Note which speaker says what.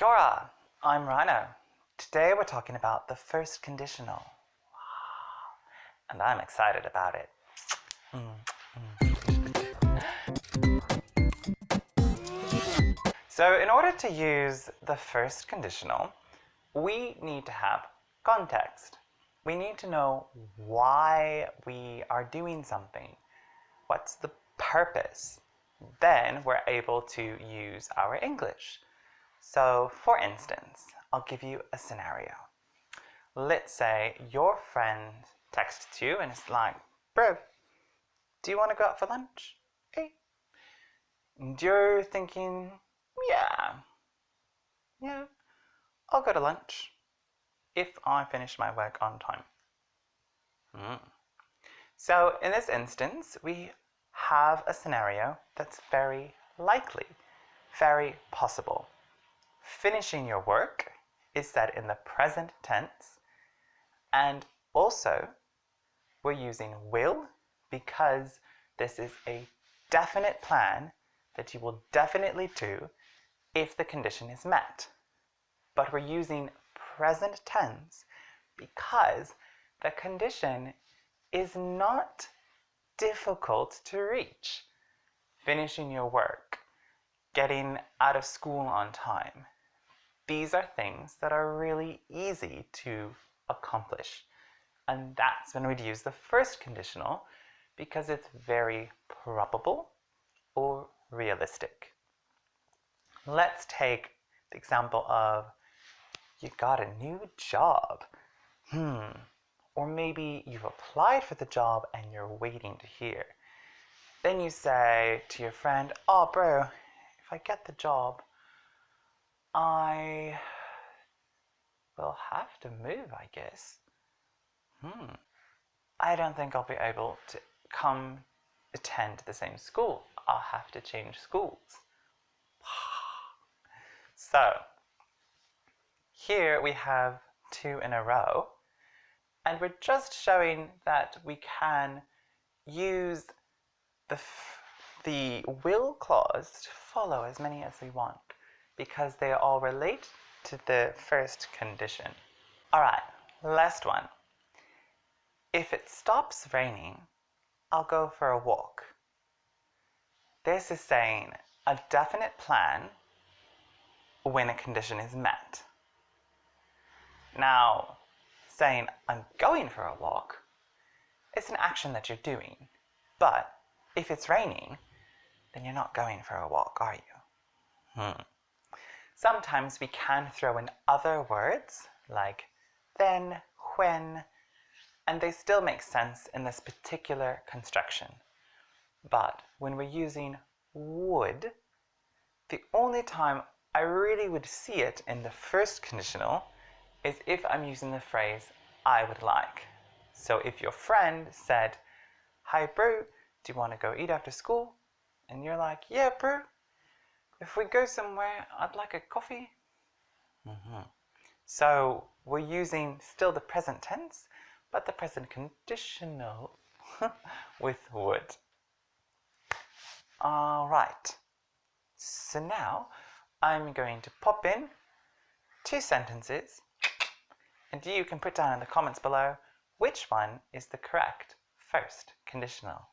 Speaker 1: Kia ora, I'm Rhino. Today we're talking about the first conditional. And I'm excited about it. So in order to use the first conditional, we need to have context. We need to know why we are doing something. What's the purpose? Then we're able to use our English. So for instance, I'll give you a scenario. Let's say your friend texts you and it's like, bro, do you want to go out for lunch? Hey. And you're thinking, yeah, I'll go to lunch if I finish my work on time. So in this instance, we have a scenario that's very likely, very possible. Finishing your work is said in the present tense, and also we're using will because this is a definite plan that you will definitely do if the condition is met. But we're using present tense because the condition is not difficult to reach. Finishing your work, getting out of school on time. These are things that are really easy to accomplish. And that's when we'd use the first conditional because it's very probable or realistic. Let's take the example of you got a new job. Or maybe you've applied for the job and you're waiting to hear. Then you say to your friend, oh bro, if I get the job, I will have to move, I guess. I don't think I'll be able to come attend the same school. I'll have to change schools. So, here we have two in a row, and we're just showing that we can use the will clause to follow as many as we want because they all relate to the first condition. Alright, last one. If it stops raining, I'll go for a walk. This is saying a definite plan when a condition is met. Now, saying I'm going for a walk, it's an action that you're doing. But if it's raining, then you're not going for a walk, are you? Sometimes we can throw in other words like then, when, and they still make sense in this particular construction. But when we're using would, the only time I really would see it in the first conditional is if I'm using the phrase I would like. So if your friend said, hi bro, do you want to go eat after school? And you're like, yeah bro, if we go somewhere, I'd like a coffee. So we're using still the present tense, but the present conditional with would. Alright, so now I'm going to pop in 2 sentences, and you can put down in the comments below which one is the correct first conditional.